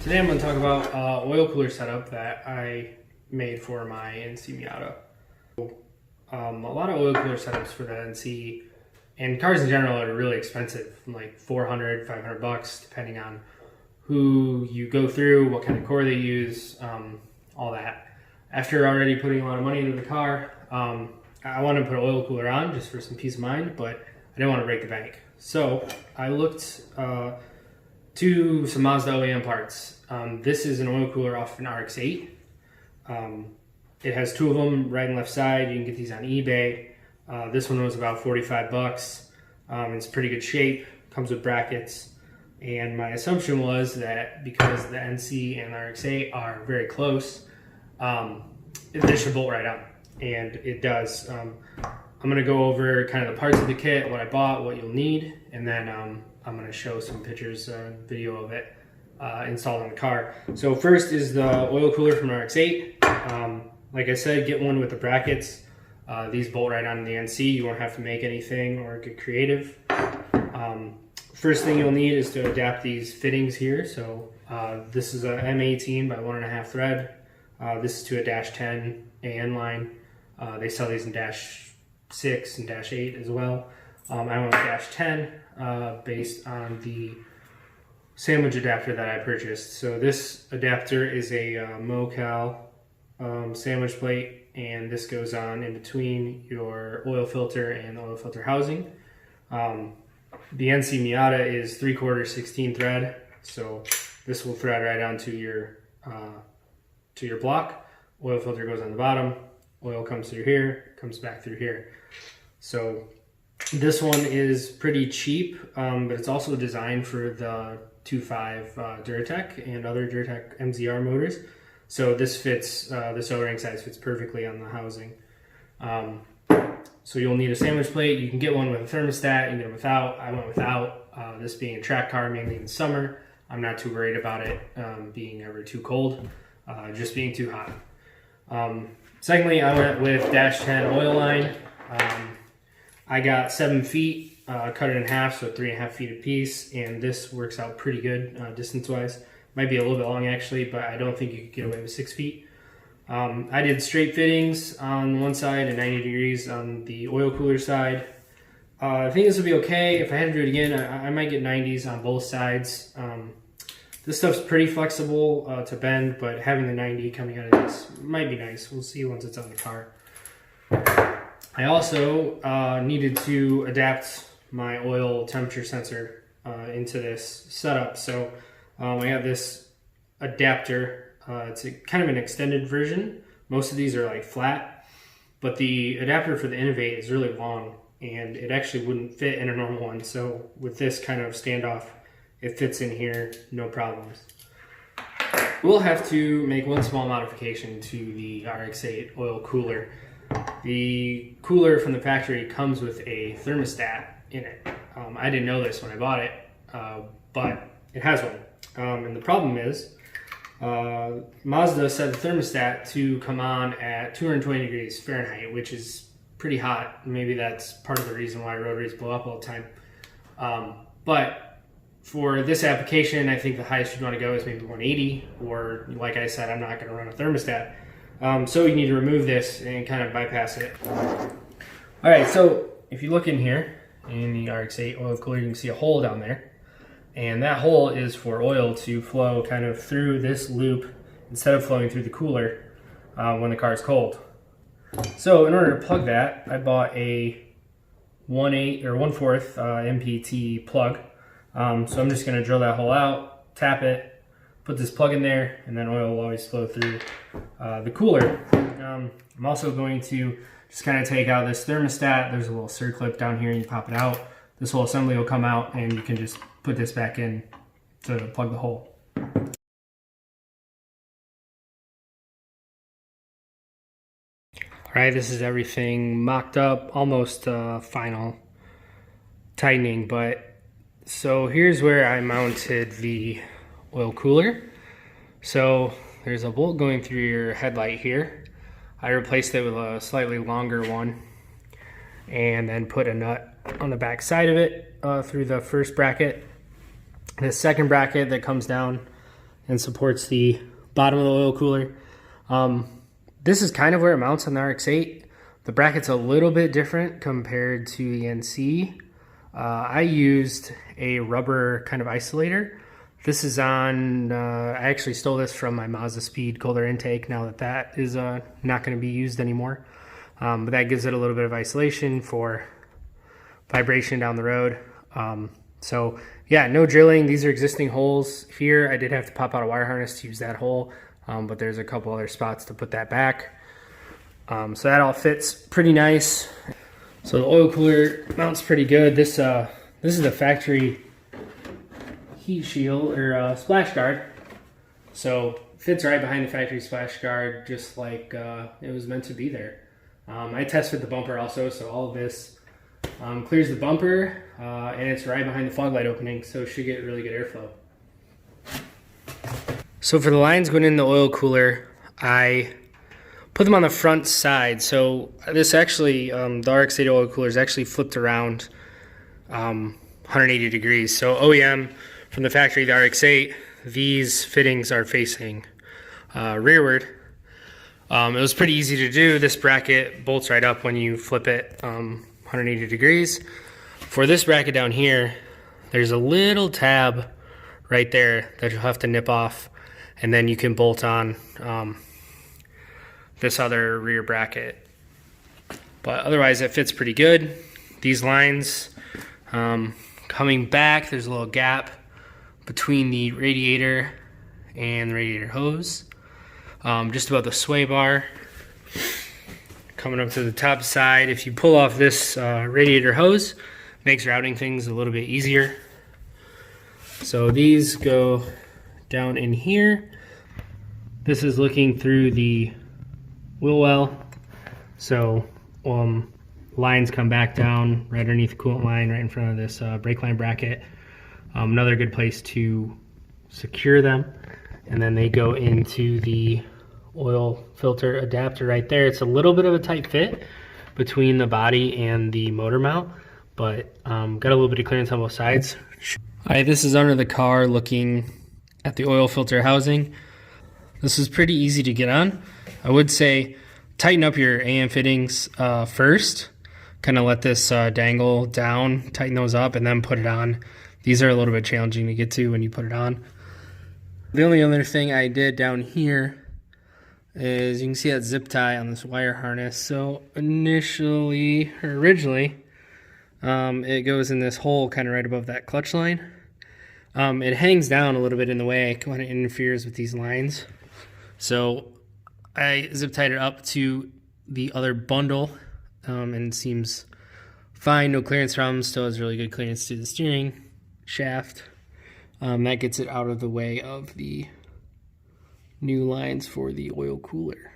Today I'm going to talk about oil cooler setup that I made for my NC Miata. A lot of oil cooler setups for the NC and cars in general are really expensive, like 400, 500 bucks, depending on who you go through, what kind of core they use, all that. After already putting a lot of money into the car, I wanted to put an oil cooler on just for some peace of mind, but I didn't want to break the bank. So I looked to some Mazda OEM parts. This is an oil cooler off an RX8. It has two of them, right and left side. You can get these on eBay. This one was about 45 bucks. It's pretty good shape, comes with brackets. And my assumption was that because the NC and RX8 are very close, this should bolt right on. And it does. I'm gonna go over kind of the parts of the kit, what I bought, what you'll need, and then I'm gonna show some pictures, video of it installed on the car. So first is the oil cooler from RX8. Like I said, get one with the brackets. These bolt right on the NC. You won't have to make anything or get creative. First thing you'll need is to adapt these fittings here. So this is a M18 by 1.5 thread. This is to a -10 AN line. They sell these in -6 and -8 as well. I went with -10 based on the sandwich adapter that I purchased. So this adapter is a Mocal sandwich plate, and this goes on in between your oil filter and the oil filter housing. The NC Miata is 3/4 16 thread, so this will thread right onto your block. Oil filter goes on the bottom, oil comes through here, comes back through here. So this one is pretty cheap, but it's also designed for the 2.5 Duratec and other Duratec MZR motors. So this fits, this O-ring size fits perfectly on the housing. So you'll need a sandwich plate. You can get one with a thermostat, you can get them without. I went without. This being a track car, mainly in the summer, I'm not too worried about it being ever too cold, just being too hot. Secondly, I went with -10 oil line. I got 7 feet, cut it in half, so 3.5 feet a piece, and this works out pretty good distance-wise. Might be a little bit long actually, but I don't think you could get away with 6 feet. I did straight fittings on one side and 90 degrees on the oil cooler side. I think this will be okay. If I had to do it again, I might get 90s on both sides. This stuff's pretty flexible to bend, but having the 90 coming out of this might be nice. We'll see once it's on the car. I also needed to adapt my oil temperature sensor into this setup. So I have this adapter. It's kind of an extended version. Most of these are like flat, but the adapter for the Innovate is really long, and it actually wouldn't fit in a normal one. So with this kind of standoff, it fits in here, no problems. We'll have to make one small modification to the RX8 oil cooler. The cooler from the factory comes with a thermostat in it. I didn't know this when I bought it, but it has one. And the problem is, Mazda set the thermostat to come on at 220 degrees Fahrenheit, which is pretty hot. Maybe that's part of the reason why rotaries blow up all the time. But for this application, I think the highest you'd want to go is maybe 180, or like I said, I'm not going to run a thermostat. So you need to remove this and kind of bypass it. All right, so if you look in here in the RX8 oil cooler, you can see a hole down there. And that hole is for oil to flow kind of through this loop instead of flowing through the cooler when the car is cold. So in order to plug that, I bought a 1/8 or 1/4 MPT plug. So I'm just going to drill that hole out, tap it, put this plug in there, and then oil will always flow through the cooler. I'm also going to just kind of take out this thermostat. There's a little circlip down here, and you pop it out. This whole assembly will come out, and you can just put this back in to plug the hole. All right, this is everything mocked up, almost final tightening, but so here's where I mounted the oil cooler. So there's a bolt going through your headlight here. I replaced it with a slightly longer one and then put a nut on the back side of it through the first bracket. this second bracket that comes down and supports the bottom of the oil cooler. This is kind of where it mounts on the RX8. The bracket's a little bit different compared to the NC. I used a rubber kind of isolator. This is on, I actually stole this from my Mazda Speed cold air intake now that is not going to be used anymore. But that gives it a little bit of isolation for vibration down the road. So yeah, no drilling. These are existing holes here. I did have to pop out a wire harness to use that hole, but there's a couple other spots to put that back. So that all fits pretty nice. So the oil cooler mounts pretty good. This is the factory heat shield or splash guard. So fits right behind the factory splash guard, just like it was meant to be there. I tested the bumper also, so all of this clears the bumper, and it's right behind the fog light opening, so it should get really good airflow. So for the lines going in the oil cooler, I put them on the front side. So this actually, the RX8 oil cooler is actually flipped around 180 degrees. So OEM from the factory, the RX8, these fittings are facing rearward. It was pretty easy to do. This bracket bolts right up when you flip it 180 degrees. For this bracket down here, there's a little tab right there that you'll have to nip off, and then you can bolt on this other rear bracket. But otherwise it fits pretty good. These lines coming back, there's a little gap between the radiator and the radiator hose. Just about the sway bar. Coming up to the top side, if you pull off this radiator hose, makes routing things a little bit easier. So these go down in here. This is looking through the wheel well. So lines come back down right underneath the coolant line, right in front of this brake line bracket. Another good place to secure them. And then they go into the oil filter adapter right there. It's a little bit of a tight fit between the body and the motor mount, but got a little bit of clearance on both sides. Alright, this is under the car looking at the oil filter housing. This is pretty easy to get on. I would say tighten up your AM fittings first. Kind of let this dangle down, tighten those up, and then put it on. These are a little bit challenging to get to when you put it on. The only other thing I did down here is you can see that zip tie on this wire harness. So originally, it goes in this hole kind of right above that clutch line. It hangs down a little bit in the way. It kind of interferes with these lines. So I zip tied it up to the other bundle, and it seems fine, no clearance problems. Still has really good clearance to the steering shaft. That gets it out of the way of the new lines for the oil cooler.